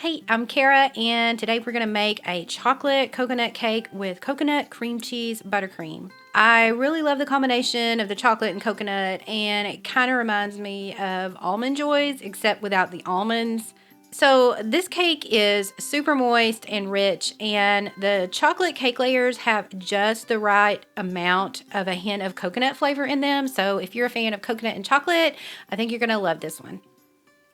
Hey, I'm Kara, and today we're going to make a chocolate coconut cake with coconut cream cheese buttercream. I really love the combination of the chocolate and coconut, and it kind of reminds me of Almond Joys, except without the almonds. So this cake is super moist and rich, and the chocolate cake layers have just the right amount of a hint of coconut flavor in them. So if you're a fan of coconut and chocolate, I think you're going to love this one.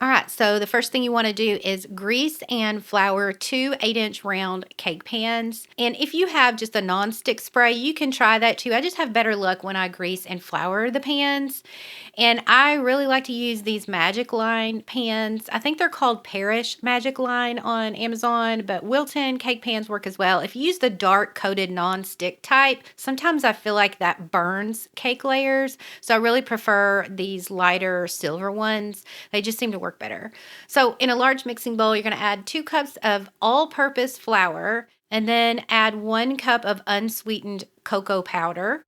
All right, so the first thing you want to do is grease and flour two 8-inch round cake pans. And if you have just a non-stick spray, you can try that too. I just have better luck when I grease and flour the pans. And I really like to use these Magic Line pans. I think they're called Parish Magic Line on Amazon, but Wilton cake pans work as well. If you use the dark coated non-stick type, sometimes I feel like that burns cake layers. So I really prefer these lighter silver ones. They just seem to work better. So in a large mixing bowl, you're going to add 2 cups of all-purpose flour and then add 1 cup of unsweetened cocoa powder,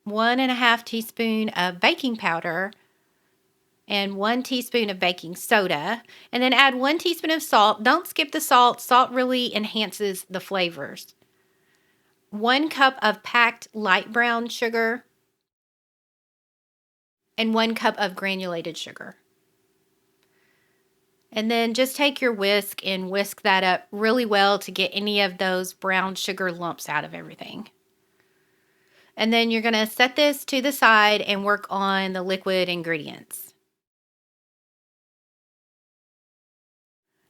1.5 teaspoons of baking powder, and 1 teaspoon of baking soda, and then add 1 teaspoon of salt. Don't skip the salt. Salt really enhances the flavors. 1 cup of packed light brown sugar, and 1 cup of granulated sugar. And then just take your whisk and whisk that up really well to get any of those brown sugar lumps out of everything. And then you're going to set this to the side and work on the liquid ingredients.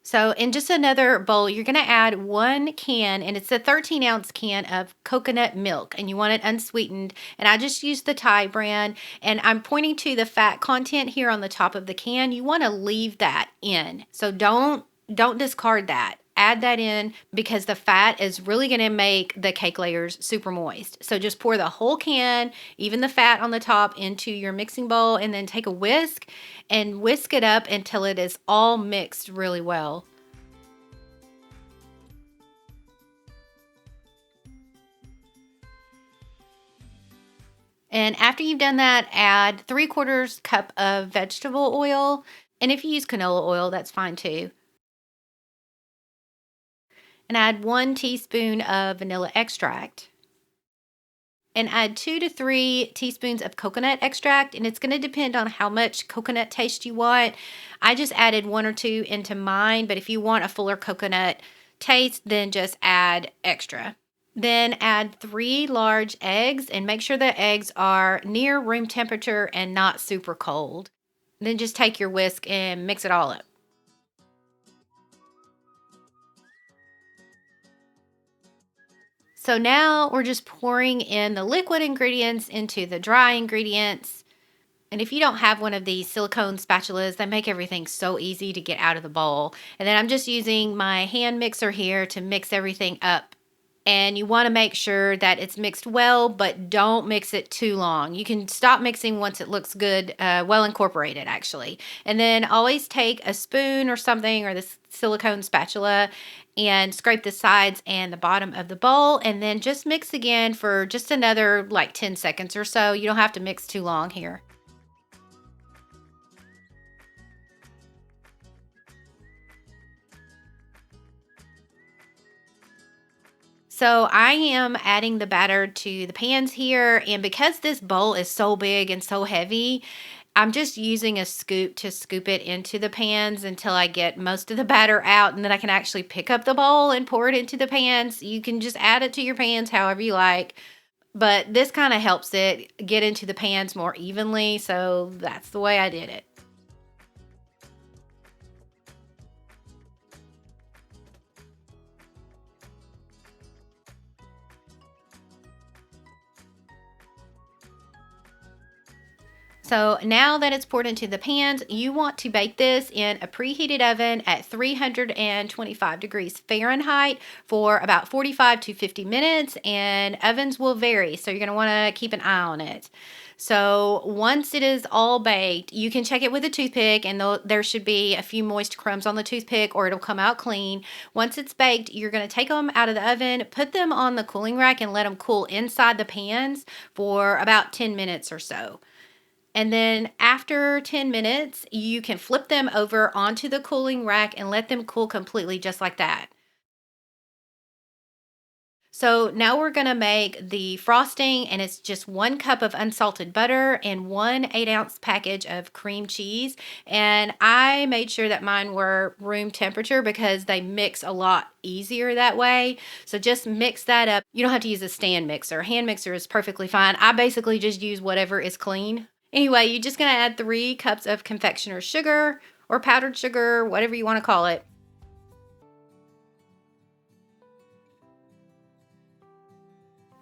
So in just another bowl, you're going to add 1 can, and it's a 13-ounce can of coconut milk, and you want it unsweetened. And I just used the Thai brand, and I'm pointing to the fat content here on the top of the can. You want to leave that in, so don't discard that. Add that in because the fat is really going to make the cake layers super moist. So just pour the whole can, even the fat on the top, into your mixing bowl, and then take a whisk and whisk it up until it is all mixed really well. And after you've done that, add 3/4 cup of vegetable oil. And if you use canola oil, that's fine too. And add 1 teaspoon of vanilla extract. And add 2 to 3 teaspoons of coconut extract, and it's going to depend on how much coconut taste you want. I just added 1 or 2 into mine, but if you want a fuller coconut taste, then just add extra. Then add 3 large eggs, and make sure the eggs are near room temperature and not super cold. Then just take your whisk and mix it all up. So now we're just pouring in the liquid ingredients into the dry ingredients. And if you don't have one of these silicone spatulas, they make everything so easy to get out of the bowl. And then I'm just using my hand mixer here to mix everything up. And you want to make sure that it's mixed well, but don't mix it too long. You can stop mixing once it looks good, well incorporated actually. And then always take a spoon or something, or this silicone spatula, and scrape the sides and the bottom of the bowl, and then just mix again for just another like 10 seconds or so. You don't have to mix too long here. So I am adding the batter to the pans here, and because this bowl is so big and so heavy, I'm just using a scoop to scoop it into the pans until I get most of the batter out, and then I can actually pick up the bowl and pour it into the pans. You can just add it to your pans however you like, but this kind of helps it get into the pans more evenly, so that's the way I did it. So now that it's poured into the pans, you want to bake this in a preheated oven at 325 degrees Fahrenheit for about 45 to 50 minutes, and ovens will vary, so you're going to want to keep an eye on it. So once it is all baked, you can check it with a toothpick, and there should be a few moist crumbs on the toothpick, or it'll come out clean. Once it's baked, you're going to take them out of the oven, put them on the cooling rack, and let them cool inside the pans for about 10 minutes or so. And then after 10 minutes, you can flip them over onto the cooling rack and let them cool completely just like that. So now we're going to make the frosting, and it's just 1 cup of unsalted butter and 1 8-ounce package of cream cheese. And I made sure that mine were room temperature because they mix a lot easier that way. So just mix that up. You don't have to use a stand mixer. Hand mixer is perfectly fine. I basically just use whatever is clean. Anyway, you're just going to add 3 cups of confectioner's sugar or powdered sugar, whatever you want to call it.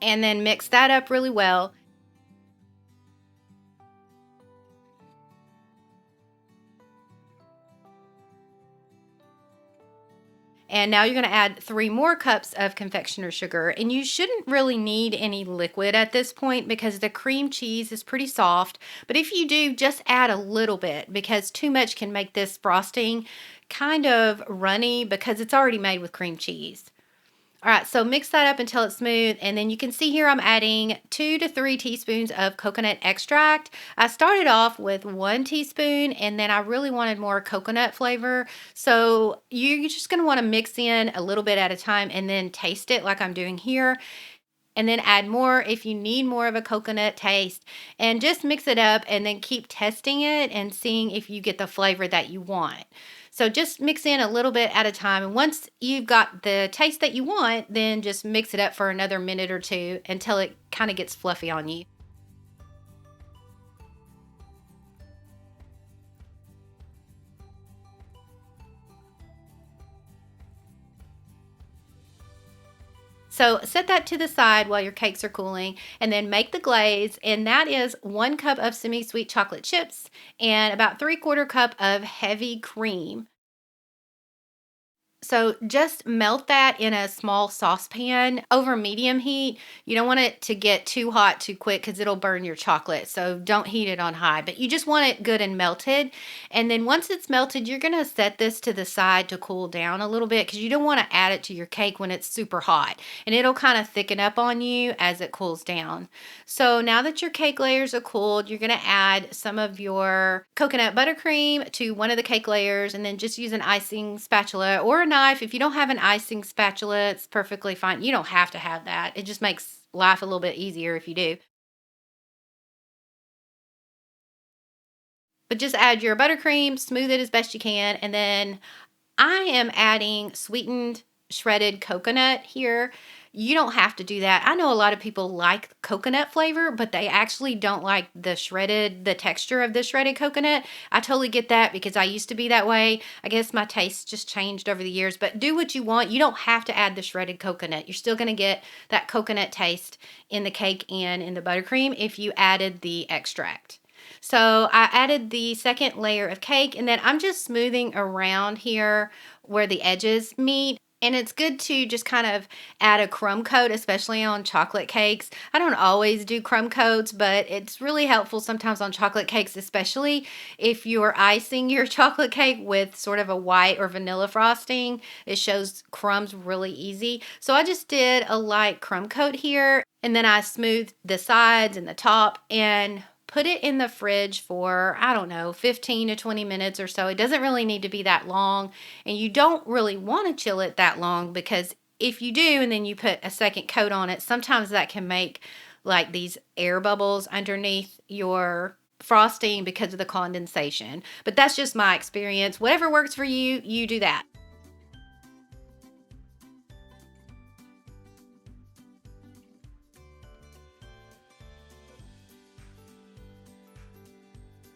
And then mix that up really well. And now you're going to add 3 more cups of confectioner sugar. And you shouldn't really need any liquid at this point because the cream cheese is pretty soft. But if you do, just add a little bit because too much can make this frosting kind of runny because it's already made with cream cheese. All right, so mix that up until it's smooth, and then you can see here I'm adding 2 to 3 teaspoons of coconut extract. I started off with 1 teaspoon, and then I really wanted more coconut flavor. So you're just going to want to mix in a little bit at a time and then taste it like I'm doing here. And then add more if you need more of a coconut taste, and just mix it up and then keep testing it and seeing if you get the flavor that you want. So just mix in a little bit at a time, and once you've got the taste that you want, then just mix it up for another minute or two until it kind of gets fluffy on you. So set that to the side while your cakes are cooling, and then make the glaze, and that is 1 cup of semi-sweet chocolate chips and about 3/4 cup of heavy cream. So just melt that in a small saucepan over medium heat. You don't want it to get too hot too quick because it'll burn your chocolate. So don't heat it on high, but you just want it good and melted. And then once it's melted, you're going to set this to the side to cool down a little bit because you don't want to add it to your cake when it's super hot. And it'll kind of thicken up on you as it cools down. So now that your cake layers are cooled, you're going to add some of your coconut buttercream to one of the cake layers, and then just use an icing spatula or a knife. If you don't have an icing spatula, it's perfectly fine. You don't have to have that. It just makes life a little bit easier if you do. But just add your buttercream, smooth it as best you can, and then I am adding sweetened shredded coconut here. You don't have to do that. I know a lot of people like coconut flavor, but they actually don't like the texture of the shredded coconut. I totally get that because I used to be that way. I guess my taste just changed over the years, but do what you want. You don't have to add the shredded coconut. You're still going to get that coconut taste in the cake and in the buttercream if you added the extract. So I added the second layer of cake, and then I'm just smoothing around here where the edges meet. And it's good to just kind of add a crumb coat, especially on chocolate cakes. I don't always do crumb coats, but it's really helpful sometimes on chocolate cakes, especially if you're icing your chocolate cake with sort of a white or vanilla frosting. It shows crumbs really easy. So I just did a light crumb coat here, and then I smoothed the sides and the top and put it in the fridge for, I don't know, 15 to 20 minutes or so. It doesn't really need to be that long, and you don't really want to chill it that long because if you do and then you put a second coat on it, sometimes that can make like these air bubbles underneath your frosting because of the condensation. But that's just my experience. Whatever works for you, you do that.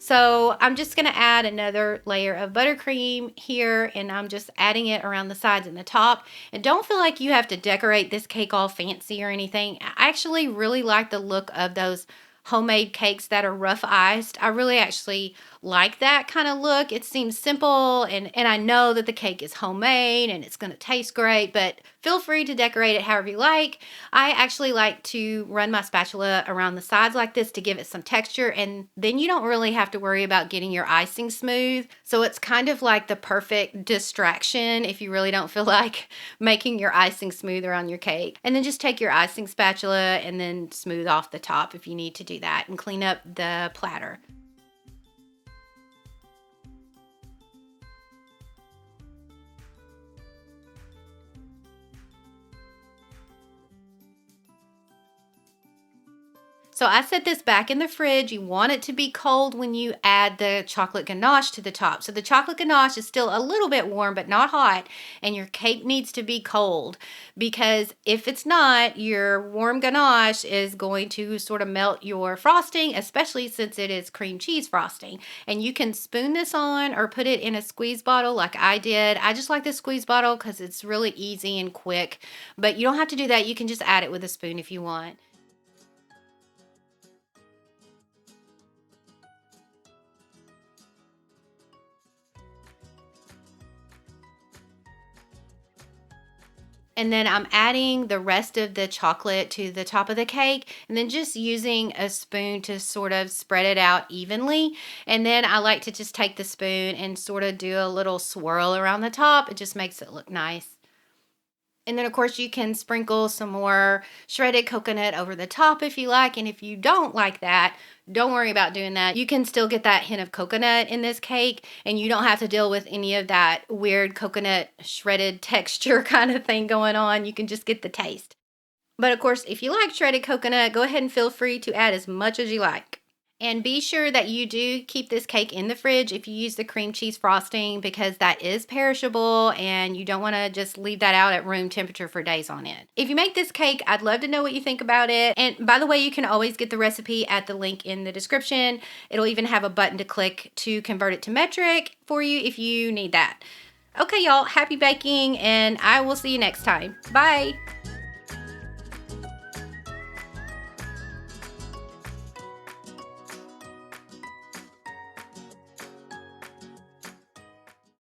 So I'm just going to add another layer of buttercream here, and I'm just adding it around the sides and the top. And don't feel like you have to decorate this cake all fancy or anything. I actually really like the look of those homemade cakes that are rough iced. I really actually like that kind of look. It seems simple, and I know that the cake is homemade and it's going to taste great, but feel free to decorate it however you like. I actually like to run my spatula around the sides like this to give it some texture, and then you don't really have to worry about getting your icing smooth. So it's kind of like the perfect distraction if you really don't feel like making your icing smoother on your cake. And then just take your icing spatula and then smooth off the top if you need to do that and clean up the platter. So I set this back in the fridge. You want it to be cold when you add the chocolate ganache to the top. So the chocolate ganache is still a little bit warm, but not hot. And your cake needs to be cold, because if it's not, your warm ganache is going to sort of melt your frosting, especially since it is cream cheese frosting. And you can spoon this on or put it in a squeeze bottle like I did. I just like the squeeze bottle because it's really easy and quick. But you don't have to do that. You can just add it with a spoon if you want. And then I'm adding the rest of the chocolate to the top of the cake, and then just using a spoon to sort of spread it out evenly. And then I like to just take the spoon and sort of do a little swirl around the top. It just makes it look nice. And then, of course, you can sprinkle some more shredded coconut over the top if you like. And if you don't like that, don't worry about doing that. You can still get that hint of coconut in this cake, and you don't have to deal with any of that weird coconut shredded texture kind of thing going on. You can just get the taste. But of course, if you like shredded coconut, go ahead and feel free to add as much as you like. And be sure that you do keep this cake in the fridge if you use the cream cheese frosting, because that is perishable and you don't want to just leave that out at room temperature for days on end. If you make this cake, I'd love to know what you think about it. And by the way, you can always get the recipe at the link in the description. It'll even have a button to click to convert it to metric for you if you need that. Okay, y'all, happy baking, and I will see you next time. Bye.